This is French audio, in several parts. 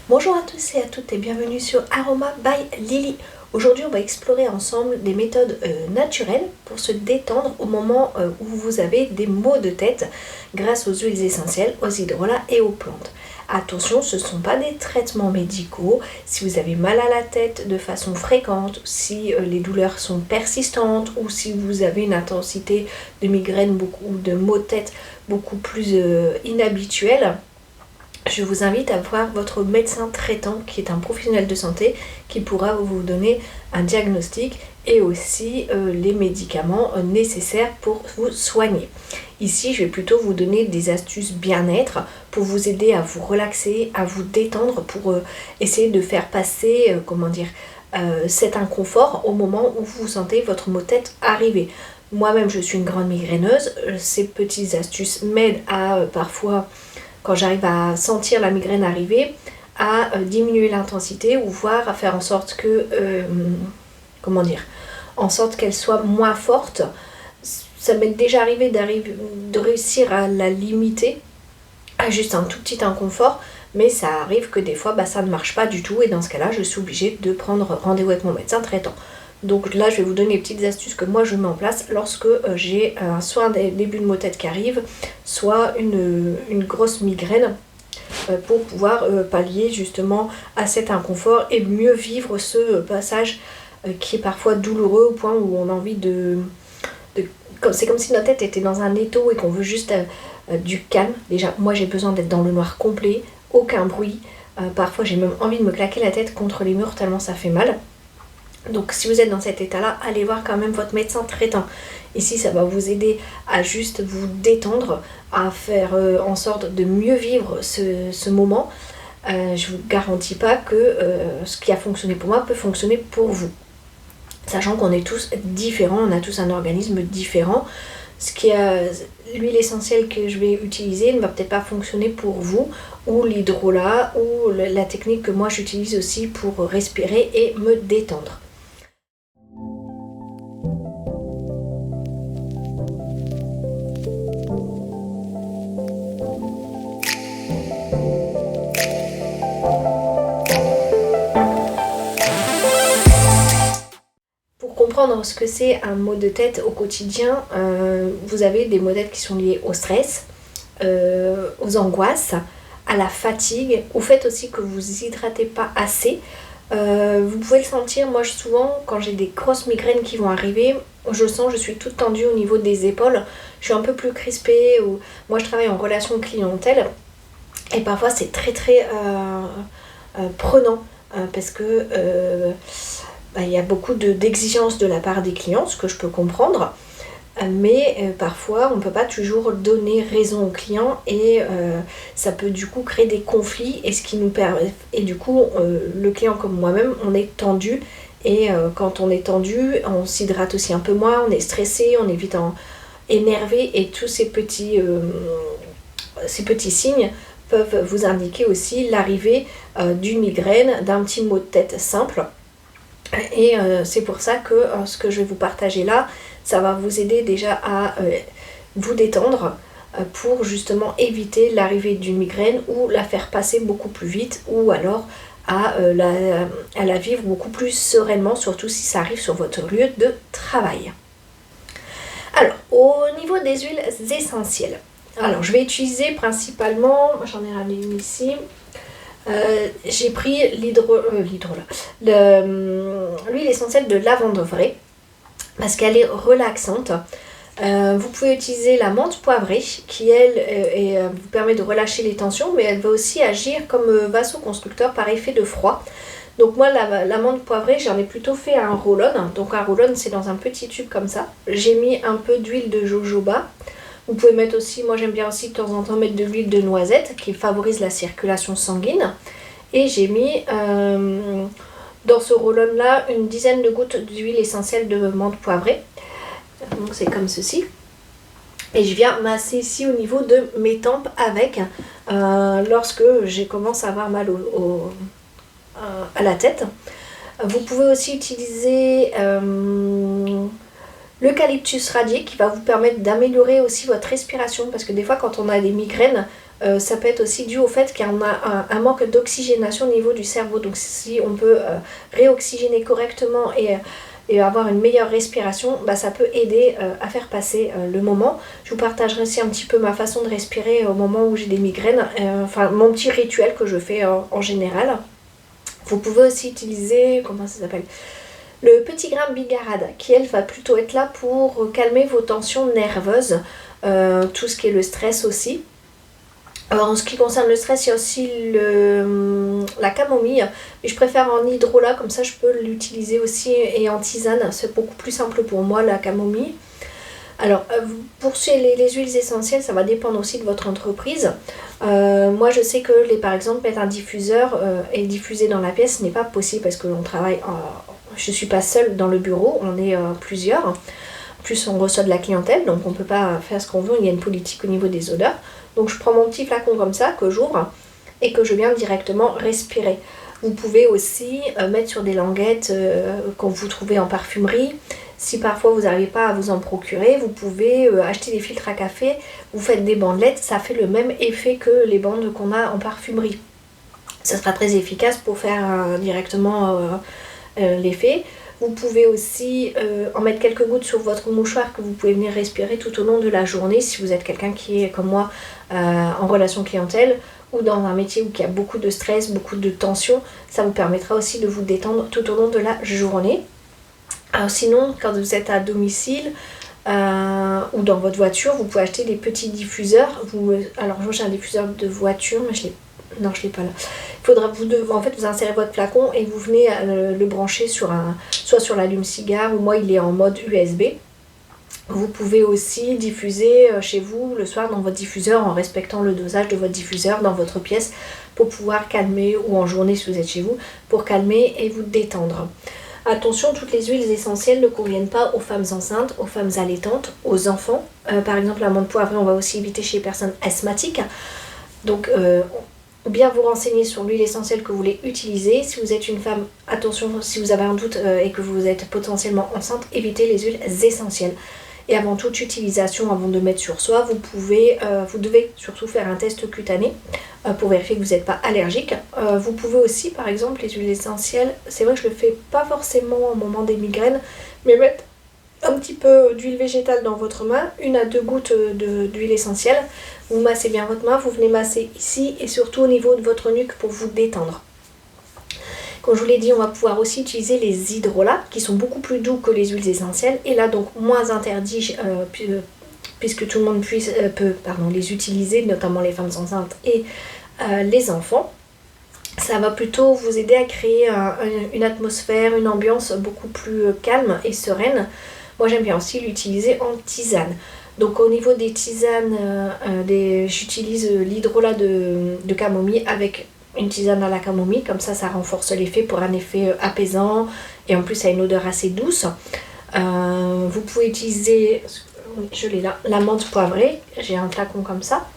Bonjour à tous et à toutes et bienvenue sur Aroma by Lily. Aujourd'hui on va explorer ensemble des méthodes naturelles pour se détendre au moment où vous avez des maux de tête grâce aux huiles essentielles, aux hydrolats et aux plantes. Attention, ce ne sont pas des traitements médicaux. Si vous avez mal à la tête de façon fréquente, si les douleurs sont persistantes ou si vous avez une intensité de migraine ou de maux de tête beaucoup plus inhabituelle, je vous invite à voir votre médecin traitant qui est un professionnel de santé qui pourra vous donner un diagnostic et aussi les médicaments nécessaires pour vous soigner. Ici, je vais plutôt vous donner des astuces bien-être pour vous aider à vous relaxer, à vous détendre, pour essayer de faire passer, cet inconfort au moment où vous sentez votre maux de tête arriver. Moi-même, je suis une grande migraineuse. Ces petites astuces m'aident à parfois, quand j'arrive à sentir la migraine arriver, à diminuer l'intensité ou voire à faire en sorte que, en sorte qu'elle soit moins forte. Ça m'est déjà arrivé de réussir à la limiter à juste un tout petit inconfort, mais ça arrive que des fois ça ne marche pas du tout et dans ce cas-là, je suis obligée de prendre rendez-vous avec mon médecin traitant. Donc là, je vais vous donner les petites astuces que moi je mets en place lorsque j'ai soit un début de maux de tête qui arrive, soit une grosse migraine, pour pouvoir pallier justement à cet inconfort et mieux vivre ce passage qui est parfois douloureux au point où on a envie c'est comme si notre tête était dans un étau et qu'on veut juste du calme. Déjà, moi j'ai besoin d'être dans le noir complet, aucun bruit. Parfois j'ai même envie de me claquer la tête contre les murs tellement ça fait mal. Donc si vous êtes dans cet état-là, allez voir quand même votre médecin traitant. Ici, ça va vous aider à juste vous détendre, à faire en sorte de mieux vivre ce moment. Je ne vous garantis pas que ce qui a fonctionné pour moi peut fonctionner pour vous. Sachant qu'on est tous différents, on a tous un organisme différent. L'huile essentielle que je vais utiliser ne va peut-être pas fonctionner pour vous, ou l'hydrolat, ou la technique que moi j'utilise aussi pour respirer et me détendre. Comprendre ce que c'est un maux de tête au quotidien, vous avez des maux de tête qui sont liés au stress, aux angoisses, à la fatigue, au fait aussi que vous vous hydratez pas assez. Vous pouvez le sentir, moi souvent quand j'ai des grosses migraines qui vont arriver, je suis toute tendue au niveau des épaules, je suis un peu plus crispée. Moi je travaille en relation clientèle et parfois c'est très prenant parce que il y a beaucoup d'exigences de la part des clients, ce que je peux comprendre, mais parfois on ne peut pas toujours donner raison aux clients et ça peut du coup créer des conflits et du coup le client comme moi-même on est tendu et quand on est tendu on s'hydrate aussi un peu moins, on est stressé, on est vite énervé et tous ces petits signes peuvent vous indiquer aussi l'arrivée d'une migraine, d'un petit maux de tête simple. Et c'est pour ça que ce que je vais vous partager là, ça va vous aider déjà à vous détendre pour justement éviter l'arrivée d'une migraine ou la faire passer beaucoup plus vite ou alors à la vivre beaucoup plus sereinement, surtout si ça arrive sur votre lieu de travail. Alors, au niveau des huiles essentielles, alors je vais utiliser principalement, j'en ai ramené une ici. J'ai pris l'huile essentielle de lavande vraie parce qu'elle est relaxante. Vous pouvez utiliser la menthe poivrée qui elle vous permet de relâcher les tensions, mais elle va aussi agir comme vasoconstricteur par effet de froid. Donc moi la menthe poivrée j'en ai plutôt fait un roll-on. Donc un roll-on c'est dans un petit tube comme ça. J'ai mis un peu d'huile de jojoba. Vous pouvez mettre aussi, moi j'aime bien aussi de temps en temps mettre de l'huile de noisette qui favorise la circulation sanguine. Et j'ai mis dans ce roll-on là une dizaine de gouttes d'huile essentielle de menthe poivrée. Donc c'est comme ceci. Et je viens masser ici au niveau de mes tempes avec lorsque je commence à avoir mal à la tête. Vous pouvez aussi utiliser l'eucalyptus radié qui va vous permettre d'améliorer aussi votre respiration parce que des fois quand on a des migraines, Ça peut être aussi dû au fait qu'il y en a un manque d'oxygénation au niveau du cerveau. Donc si on peut réoxygéner correctement et avoir une meilleure respiration, bah, ça peut aider à faire passer le moment. Je vous partagerai aussi un petit peu ma façon de respirer au moment où j'ai des migraines, enfin mon petit rituel que je fais en général. Vous pouvez aussi utiliser, comment ça s'appelle, le petit grain de bigarade, qui elle va plutôt être là pour calmer vos tensions nerveuses, tout ce qui est le stress aussi. Alors, en ce qui concerne le stress, il y a aussi la camomille, mais je préfère en hydrolat, comme ça je peux l'utiliser aussi, et en tisane, c'est beaucoup plus simple pour moi la camomille. Alors, pour les huiles essentielles, ça va dépendre aussi de votre entreprise. Moi, je sais que, par exemple, mettre un diffuseur et diffuser dans la pièce n'est pas possible parce que l'on travaille, je ne suis pas seule dans le bureau, on est plusieurs. En plus, on reçoit de la clientèle, donc on ne peut pas faire ce qu'on veut, il y a une politique au niveau des odeurs. Donc, je prends mon petit flacon comme ça, que j'ouvre et que je viens directement respirer. Vous pouvez aussi mettre sur des languettes que vous trouvez en parfumerie. Si parfois vous n'arrivez pas à vous en procurer, vous pouvez acheter des filtres à café, vous faites des bandelettes, ça fait le même effet que les bandes qu'on a en parfumerie. Ça sera très efficace pour faire directement l'effet. Vous pouvez aussi en mettre quelques gouttes sur votre mouchoir que vous pouvez venir respirer tout au long de la journée si vous êtes quelqu'un qui est comme moi en relation clientèle ou dans un métier où il y a beaucoup de stress, beaucoup de tension. Ça vous permettra aussi de vous détendre tout au long de la journée. Alors sinon, quand vous êtes à domicile ou dans votre voiture, vous pouvez acheter des petits diffuseurs. Alors moi j'ai un diffuseur de voiture, mais je l'ai pas là. Il faudra vous insérez votre flacon et vous venez le brancher soit sur l'allume-cigare ou moi il est en mode USB. Vous pouvez aussi diffuser chez vous le soir dans votre diffuseur en respectant le dosage de votre diffuseur dans votre pièce pour pouvoir calmer, ou en journée si vous êtes chez vous, pour calmer et vous détendre. Attention, toutes les huiles essentielles ne conviennent pas aux femmes enceintes, aux femmes allaitantes, aux enfants. Par exemple, l'amande poivrée, on va aussi éviter chez les personnes asthmatiques. Donc, bien vous renseigner sur l'huile essentielle que vous voulez utiliser. Si vous êtes une femme, attention, si vous avez un doute et que vous êtes potentiellement enceinte, évitez les huiles essentielles. Et avant toute utilisation, avant de mettre sur soi, vous devez surtout faire un test cutané pour vérifier que vous n'êtes pas allergique. Vous pouvez aussi, par exemple, les huiles essentielles, c'est vrai que je ne le fais pas forcément au moment des migraines, mais mettre un petit peu d'huile végétale dans votre main, 1 à 2 gouttes d'huile essentielle. Vous massez bien votre main, vous venez masser ici et surtout au niveau de votre nuque pour vous détendre. Comme je vous l'ai dit, on va pouvoir aussi utiliser les hydrolats qui sont beaucoup plus doux que les huiles essentielles et là donc moins interdits puisque tout le monde peut les utiliser, notamment les femmes enceintes et les enfants. Ça va plutôt vous aider à créer une atmosphère, une ambiance beaucoup plus calme et sereine. Moi j'aime bien aussi l'utiliser en tisane. Donc au niveau des tisanes, j'utilise l'hydrolat de camomille avec une tisane à la camomille, comme ça renforce l'effet pour un effet apaisant et en plus ça a une odeur assez douce. Vous pouvez utiliser, je l'ai là, l'amande poivrée, j'ai un flacon comme ça.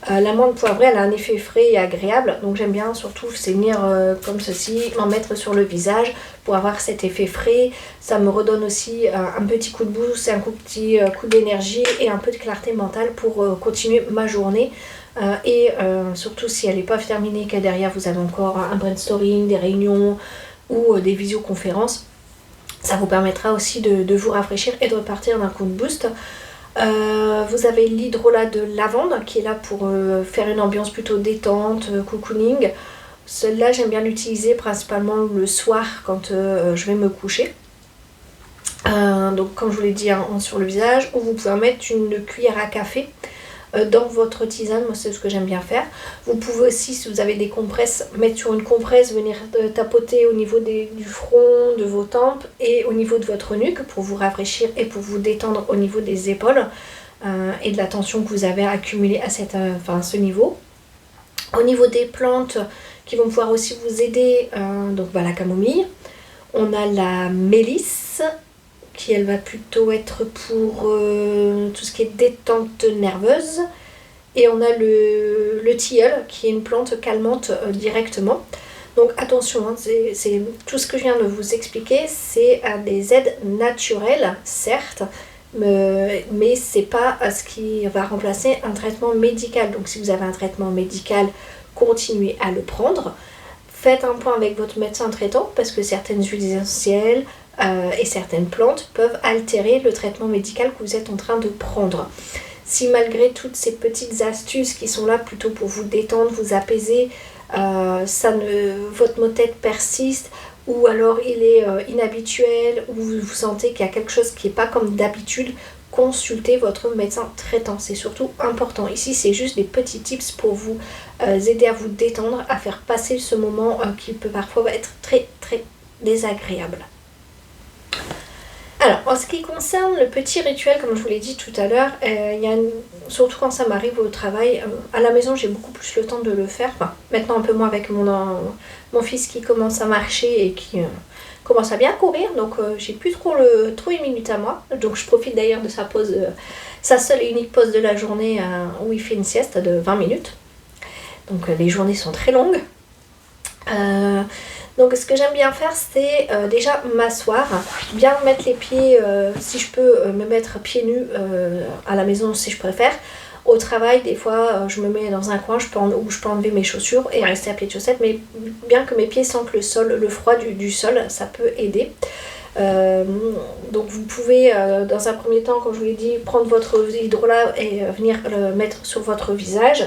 L'amande poivrée elle a un effet frais et agréable, donc j'aime bien surtout venir comme ceci, m'en mettre sur le visage pour avoir cet effet frais. Ça me redonne aussi un petit coup de boost, un petit coup d'énergie et un peu de clarté mentale pour continuer ma journée. Et surtout si elle n'est pas terminée, que derrière vous avez encore un brainstorming, des réunions ou des visioconférences, ça vous permettra aussi de vous rafraîchir et de repartir d'un coup de boost. Vous avez l'hydrolat de lavande qui est là pour faire une ambiance plutôt détente, cocooning. Celle-là j'aime bien l'utiliser principalement le soir quand je vais me coucher. Donc comme je vous l'ai dit sur le visage, ou vous pouvez en mettre une cuillère à café dans votre tisane, moi c'est ce que j'aime bien faire. Vous pouvez aussi, si vous avez des compresses, mettre sur une compresse, venir tapoter au niveau du front, de vos tempes et au niveau de votre nuque pour vous rafraîchir et pour vous détendre au niveau des épaules et de la tension que vous avez accumulée à ce niveau. Au niveau des plantes qui vont pouvoir aussi vous aider, donc la camomille, on a la mélisse, qui elle va plutôt être pour tout ce qui est détente nerveuse, et on a le tilleul qui est une plante calmante directement. Donc attention, c'est tout ce que je viens de vous expliquer, c'est des aides naturelles certes, mais c'est pas ce qui va remplacer un traitement médical. Donc si vous avez un traitement médical, continuez à le prendre. Faites un point avec votre médecin traitant parce que certaines huiles essentielles et certaines plantes peuvent altérer le traitement médical que vous êtes en train de prendre. Si malgré toutes ces petites astuces qui sont là plutôt pour vous détendre, vous apaiser, votre maux de tête persiste, ou alors il est inhabituel, ou vous sentez qu'il y a quelque chose qui n'est pas comme d'habitude, consultez votre médecin traitant. C'est surtout important. Ici, c'est juste des petits tips pour vous aider à vous détendre, à faire passer ce moment qui peut parfois être très très désagréable. Alors, en ce qui concerne le petit rituel, comme je vous l'ai dit tout à l'heure, surtout quand ça m'arrive au travail, à la maison j'ai beaucoup plus le temps de le faire. Enfin, maintenant un peu moins avec mon fils qui commence à marcher et qui commence à bien courir, donc j'ai plus trop une minute à moi. Donc je profite d'ailleurs de sa pause, sa seule et unique pause de la journée où il fait une sieste de 20 minutes. Donc les journées sont très longues. Donc ce que j'aime bien faire, c'est déjà m'asseoir, bien mettre les pieds, si je peux me mettre pieds nus à la maison si je préfère. Au travail, des fois, je me mets dans un coin où je peux enlever mes chaussures et rester à pied de chaussettes, mais bien que mes pieds sentent le froid du sol, ça peut aider. Donc vous pouvez, dans un premier temps, comme je vous l'ai dit, prendre votre hydrolat et venir le mettre sur votre visage,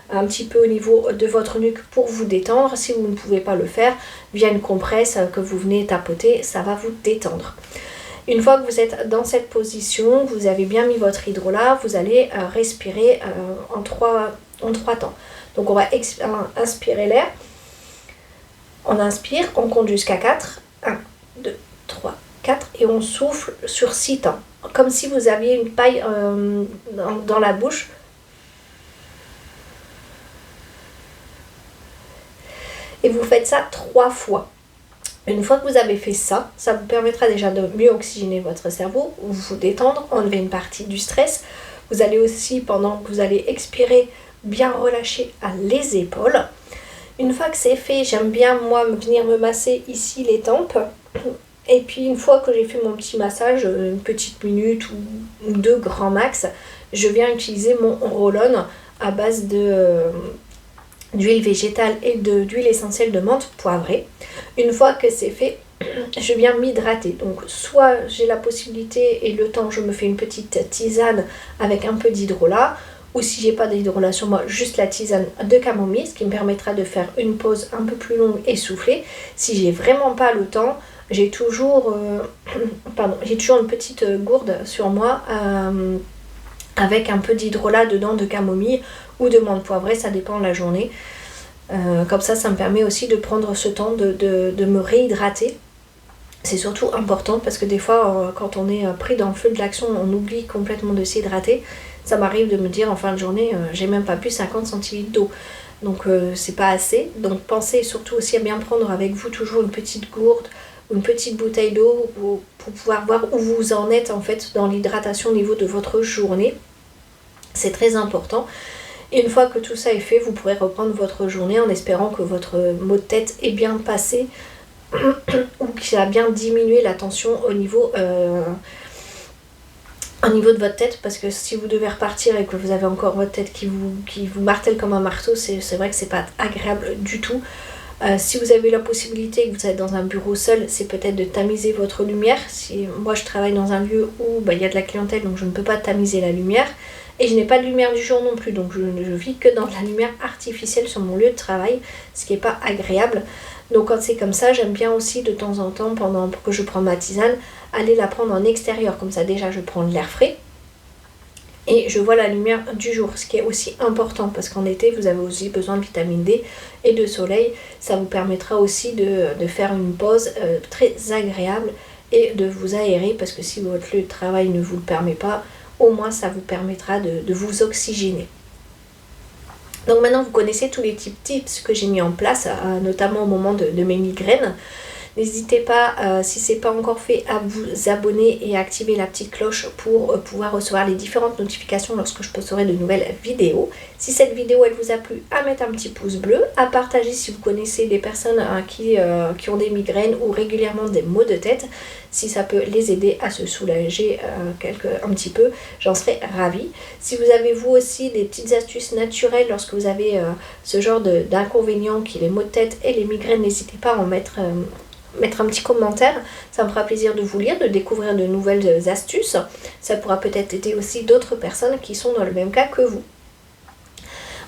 un petit peu au niveau de votre nuque pour vous détendre. Si vous ne pouvez pas le faire, via une compresse que vous venez tapoter, ça va vous détendre. Une fois que vous êtes dans cette position, vous avez bien mis votre hydrolat, vous allez respirer en trois temps. Donc on va inspirer l'air, on inspire, on compte jusqu'à 4, 1, 2, 3, 4 et on souffle sur 6 temps, comme si vous aviez une paille dans la bouche. Et vous faites ça 3 fois. Une fois que vous avez fait ça, ça vous permettra déjà de mieux oxygéner votre cerveau, vous détendre, enlever une partie du stress. Vous allez aussi, pendant que vous allez expirer, bien relâcher les épaules. Une fois que c'est fait, j'aime bien moi venir me masser ici les tempes. Et puis une fois que j'ai fait mon petit massage, une petite minute ou 2 grand max, je viens utiliser mon roll-on à base d'huile végétale et d'huile essentielle de menthe poivrée. Une fois que c'est fait, je viens m'hydrater. Donc soit j'ai la possibilité et le temps, je me fais une petite tisane avec un peu d'hydrolat, ou si j'ai pas d'hydrolat sur moi, juste la tisane de camomille, ce qui me permettra de faire une pause un peu plus longue et soufflée. Si j'ai vraiment pas le temps, j'ai toujours une petite gourde sur moi avec un peu d'hydrolat dedans de camomille ou de menthe poivrée, ça dépend de la journée. Comme ça me permet aussi de prendre ce temps de me réhydrater. C'est surtout important parce que des fois, quand on est pris dans le feu de l'action, on oublie complètement de s'hydrater. Ça m'arrive de me dire en fin de journée, j'ai même pas bu 50 centilitres d'eau. Donc c'est pas assez. Donc pensez surtout aussi à bien prendre avec vous toujours une petite gourde, une petite bouteille d'eau pour pouvoir voir où vous en êtes en fait dans l'hydratation au niveau de votre journée. C'est très important. Et une fois que tout ça est fait, vous pourrez reprendre votre journée en espérant que votre maux de tête est bien passé ou qu'il a bien diminué la tension au niveau de votre tête, parce que si vous devez repartir et que vous avez encore votre tête qui vous martèle comme un marteau, c'est vrai que c'est pas agréable du tout. Si vous avez la possibilité et que vous êtes dans un bureau seul, c'est peut-être de tamiser votre lumière. Moi je travaille dans un lieu où il y a de la clientèle, donc je ne peux pas tamiser la lumière. Et je n'ai pas de lumière du jour non plus, donc je vis que dans la lumière artificielle sur mon lieu de travail, ce qui n'est pas agréable. Donc quand c'est comme ça, j'aime bien aussi de temps en temps, pendant que je prends ma tisane, aller la prendre en extérieur. Comme ça déjà je prends de l'air frais et je vois la lumière du jour, ce qui est aussi important parce qu'en été vous avez aussi besoin de vitamine D et de soleil. Ça vous permettra aussi de faire une pause très agréable et de vous aérer, parce que si votre lieu de travail ne vous le permet pas, au moins ça vous permettra de vous oxygéner. Donc maintenant vous connaissez tous les tips que j'ai mis en place, notamment au moment de mes migraines. N'hésitez pas, si ce n'est pas encore fait, à vous abonner et à activer la petite cloche pour pouvoir recevoir les différentes notifications lorsque je posterai de nouvelles vidéos. Si cette vidéo elle vous a plu, à mettre un petit pouce bleu, à partager si vous connaissez des personnes qui ont des migraines ou régulièrement des maux de tête. Si ça peut les aider à se soulager un petit peu, j'en serais ravie. Si vous avez vous aussi des petites astuces naturelles lorsque vous avez ce genre d'inconvénients qui est les maux de tête et les migraines, n'hésitez pas à en mettre un petit commentaire. Ça me fera plaisir de vous lire, de découvrir de nouvelles astuces. Ça pourra peut-être aider aussi d'autres personnes qui sont dans le même cas que vous.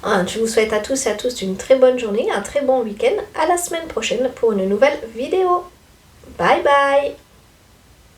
Je vous souhaite à tous et à tous une très bonne journée, un très bon week-end. À la semaine prochaine pour une nouvelle vidéo. Bye bye!